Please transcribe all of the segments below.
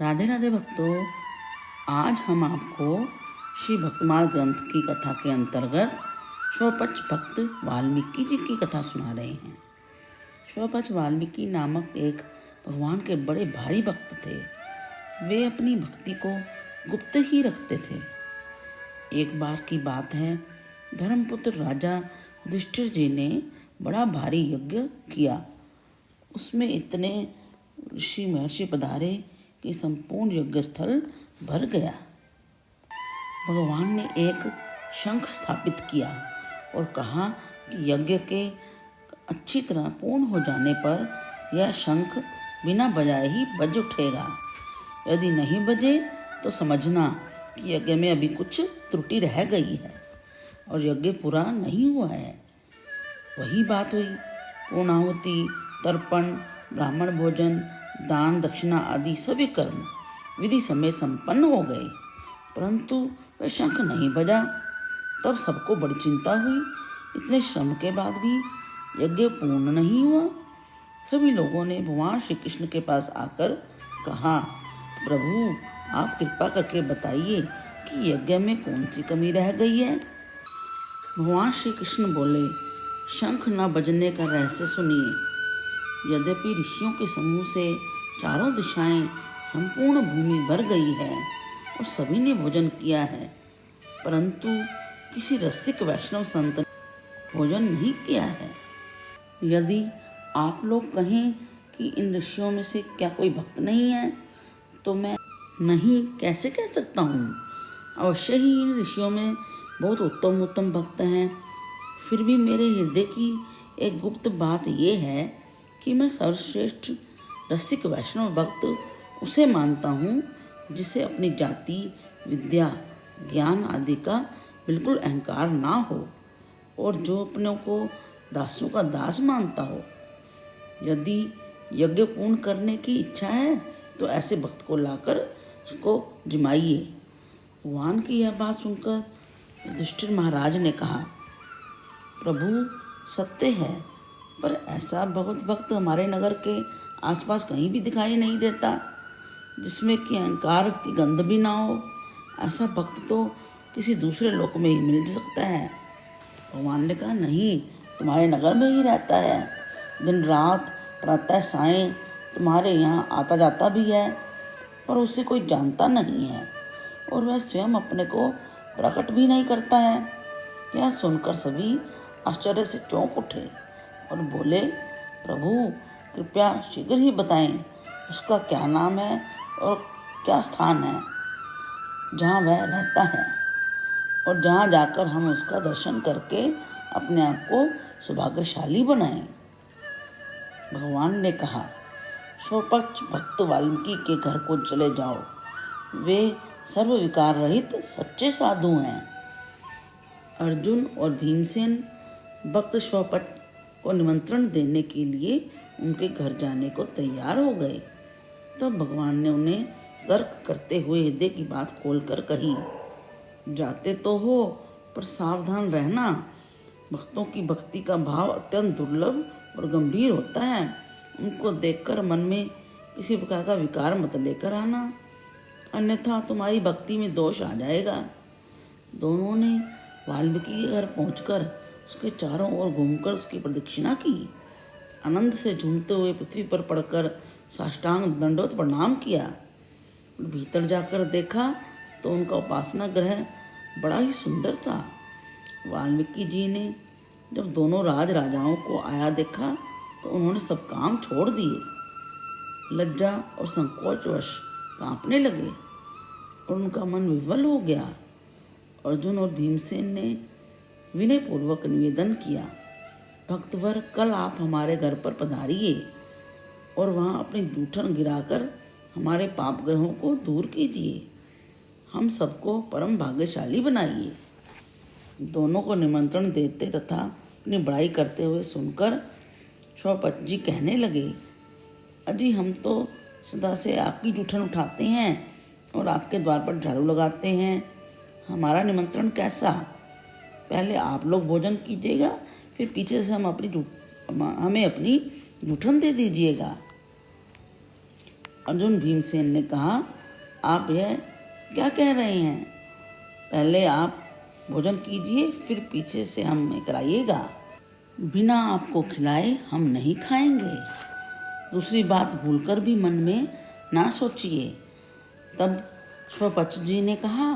राधे राधे भक्तों, आज हम आपको श्री भक्तमाल ग्रंथ की कथा के अंतर्गत स्वपच भक्त वाल्मीकि जी की कथा सुना रहे हैं। स्वपच वाल्मीकि नामक एक भगवान के बड़े भारी भक्त थे। वे अपनी भक्ति को गुप्त ही रखते थे। एक बार की बात है, धर्मपुत्र राजा युधिष्ठिर जी ने बड़ा भारी यज्ञ किया। उसमें इतने ऋषि महर्षि पधारे कि संपूर्ण यज्ञ स्थल भर गया। भगवान ने एक शंख स्थापित किया और कहा कि यज्ञ के अच्छी तरह पूर्ण हो जाने पर यह शंख बिना बजाए ही बज उठेगा। यदि नहीं बजे तो समझना कि यज्ञ में अभी कुछ त्रुटि रह गई है और यज्ञ पूरा नहीं हुआ है। वही बात हुई। पूर्णाहुति, तर्पण, ब्राह्मण भोजन, दान दक्षिणा आदि सभी कर्म विधि समेत संपन्न हो गए, परंतु वह शंख नहीं बजा। तब सबको बड़ी चिंता हुई। इतने श्रम के बाद भी यज्ञ पूर्ण नहीं हुआ। सभी लोगों ने भगवान श्री कृष्ण के पास आकर कहा, प्रभु आप कृपा करके बताइए कि यज्ञ में कौन सी कमी रह गई है। भगवान श्री कृष्ण बोले, शंख न बजने का रहस्य सुनिए। यद्यपि ऋषियों के समूह से चारों दिशाएं संपूर्ण भूमि भर गई है और सभी ने भोजन किया है, परंतु किसी रसिक वैष्णव संत ने भोजन नहीं किया है। यदि आप लोग कहें कि इन ऋषियों में से क्या कोई भक्त नहीं है, तो मैं नहीं कैसे कह सकता हूँ। अवश्य ही इन ऋषियों में बहुत उत्तम उत्तम भक्त हैं। फिर भी मेरे हृदय की एक गुप्त बात ये है कि मैं सर्वश्रेष्ठ रसिक वैष्णव भक्त उसे मानता हूँ जिसे अपनी जाति, विद्या, ज्ञान आदि का बिल्कुल अहंकार ना हो और जो अपने को दासों का दास मानता हो। यदि यज्ञ पूर्ण करने की इच्छा है तो ऐसे भक्त को लाकर उसको जिमाइए। भगवान की यह बात सुनकर युधिष्ठिर महाराज ने कहा, प्रभु सत्य है, पर ऐसा बहुत भक्त हमारे नगर के आसपास कहीं भी दिखाई नहीं देता जिसमें कि अहंकार की गंध भी ना हो। ऐसा भक्त तो किसी दूसरे लोक में ही मिल सकता है। भगवान ने कहा, नहीं, तुम्हारे नगर में ही रहता है। दिन रात प्रातः सायं तुम्हारे यहाँ आता जाता भी है, पर उसे कोई जानता नहीं है और वह स्वयं अपने को प्रकट भी नहीं करता है। यह सुनकर सभी आश्चर्य से चौंक उठे और बोले, प्रभु कृपया शीघ्र ही बताएं, उसका क्या नाम है और क्या स्थान है जहाँ वह रहता है और जहाँ जाकर हम उसका दर्शन करके अपने आप को सौभाग्यशाली बनाएं। भगवान ने कहा, स्वपच भक्त वाल्मीकि के घर को चले जाओ। वे सर्व विकार रहित सच्चे साधु हैं। अर्जुन और भीमसेन भक्त स्वपच को निमंत्रण देने के लिए उनके घर जाने को तैयार हो गए। तब भगवान ने उन्हें सतर्क करते हुए हृदय की बात खोलकर कही, जाते तो हो पर सावधान रहना। भक्तों की भक्ति का भाव अत्यंत दुर्लभ और गंभीर होता है। उनको देखकर मन में किसी प्रकार का विकार मत लेकर आना, अन्यथा तुम्हारी भक्ति में दोष आ जाएगा। दोनों ने वाल्मीकि के घर पहुंचकर उसके चारों ओर घूमकर उसकी प्रदक्षिणा की। आनंद से झूमते हुए पृथ्वी पर पड़कर साष्टांग दंडवत प्रणाम किया। भीतर जाकर देखा तो उनका उपासना गृह बड़ा ही सुंदर था। वाल्मीकि जी ने जब दोनों राजाओं को आया देखा तो उन्होंने सब काम छोड़ दिए। लज्जा और संकोचवश कांपने लगे और उनका मन विवल हो गया। अर्जुन और भीमसेन ने विनय पूर्वक निवेदन किया, भक्तवर कल आप हमारे घर पर पधारिए और वहाँ अपनी जूठन गिराकर हमारे पाप ग्रहों को दूर कीजिए। हम सबको परम भाग्यशाली बनाइए। दोनों को निमंत्रण देते तथा अपनी बड़ाई करते हुए सुनकर स्वपच जी कहने लगे, अजी हम तो सदा से आपकी जूठन उठाते हैं और आपके द्वार पर झाड़ू लगाते हैं। हमारा निमंत्रण कैसा? पहले आप लोग भोजन कीजिएगा, फिर पीछे से हमें अपनी जूठन दे दीजिएगा। अर्जुन भीमसेन ने कहा, आप यह क्या कह रहे हैं? पहले आप भोजन कीजिए, फिर पीछे से हमें कराइएगा। बिना आपको खिलाए हम नहीं खाएंगे। दूसरी बात भूलकर भी मन में ना सोचिए। तब स्वपच जी ने कहा,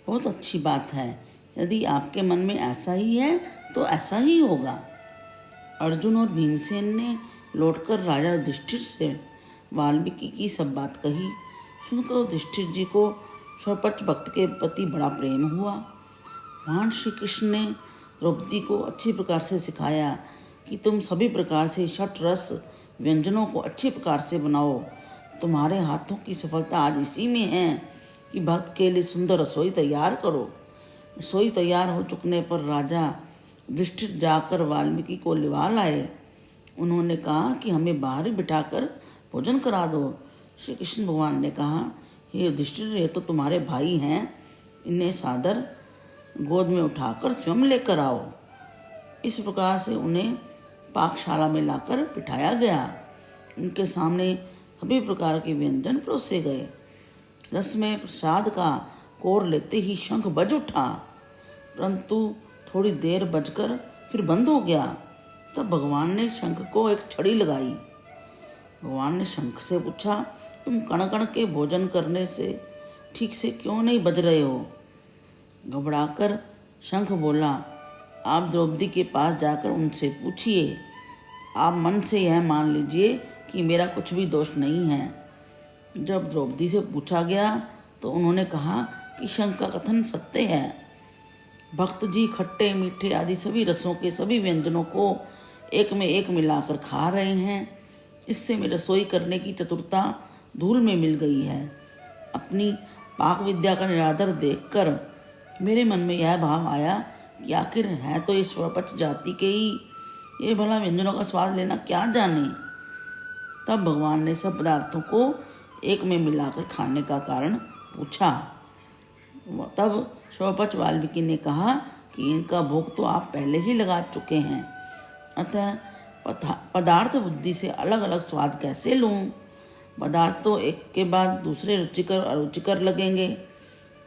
बहुत अच्छी बात है, यदि आपके मन में ऐसा ही है तो ऐसा ही होगा। अर्जुन और भीमसेन ने लौटकर राजा युधिष्ठिर से वाल्मीकि की सब बात कही। सुनकर युधिष्ठिर जी को स्वपच भक्त के प्रति बड़ा प्रेम हुआ। भगवान श्री कृष्ण ने द्रौपदी को अच्छी प्रकार से सिखाया कि तुम सभी प्रकार से षट रस व्यंजनों को अच्छी प्रकार से बनाओ। तुम्हारे हाथों की सफलता आज इसी में है कि भक्त के लिए सुंदर रसोई तैयार करो। रसोई तैयार हो चुकने पर राजा युधिष्ठिर जाकर वाल्मीकि को लिवा लाए। उन्होंने कहा कि हमें बाहर बिठाकर भोजन करा दो। श्री कृष्ण भगवान ने कहा, हे युधिष्ठिर, ये तो तुम्हारे भाई हैं, इन्हें सादर गोद में उठाकर स्वयं लेकर आओ। इस प्रकार से उन्हें पाकशाला में लाकर बिठाया गया। उनके सामने सभी प्रकार के व्यंजन परोसे गए। रस में प्रसाद का कोर लेते ही शंख बज उठा, परंतु थोड़ी देर बजकर फिर बंद हो गया। तब भगवान ने शंख को एक छड़ी लगाई। भगवान ने शंख से पूछा, तुम कण कण के भोजन करने से ठीक से क्यों नहीं बज रहे हो? घबराकर शंख बोला, आप द्रौपदी के पास जाकर उनसे पूछिए। आप मन से यह मान लीजिए कि मेरा कुछ भी दोष नहीं है। जब द्रौपदी से पूछा गया तो उन्होंने कहा कि शंख का कथन सत्य है। भक्त जी खट्टे मीठे आदि सभी रसों के सभी व्यंजनों को एक में एक मिलाकर खा रहे हैं। इससे मेरी रसोई करने की चतुरता धूल में मिल गई है। अपनी पाक विद्या का निरादर देखकर मेरे मन में यह भाव आया कि आखिर है तो ये स्वपच जाति के ही, ये भला व्यंजनों का स्वाद लेना क्या जाने। तब भगवान ने सब पदार्थों को एक में मिलाकर खाने का कारण पूछा। तब स्वपच वाल्मीकि ने कहा कि इनका भोग तो आप पहले ही लगा चुके हैं, अतः पदार्थ बुद्धि से अलग अलग स्वाद कैसे लूं? पदार्थ तो एक के बाद दूसरे रुचिकर अरुचिकर लगेंगे,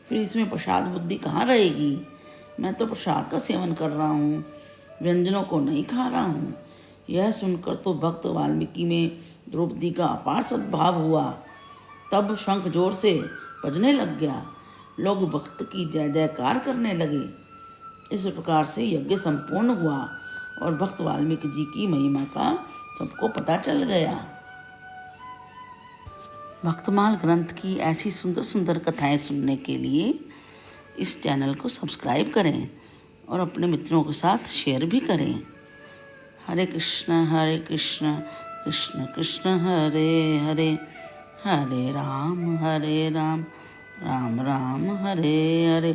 फिर इसमें प्रसाद बुद्धि कहाँ रहेगी? मैं तो प्रसाद का सेवन कर रहा हूँ, व्यंजनों को नहीं खा रहा हूँ। यह सुनकर तो भक्त वाल्मीकि में द्रौपदी का अपार सद्भाव हुआ। तब शंख जोर से बजने लग गया। लोग भक्त की जय जयकार करने लगे। इस प्रकार से यज्ञ संपूर्ण हुआ और भक्त वाल्मीकि जी की महिमा का सबको पता चल गया। भक्तमाल ग्रंथ की ऐसी सुंदर सुंदर कथाएं सुनने के लिए इस चैनल को सब्सक्राइब करें और अपने मित्रों के साथ शेयर भी करें। हरे कृष्ण कृष्ण कृष्ण हरे हरे, हरे राम राम राम हरे हरे।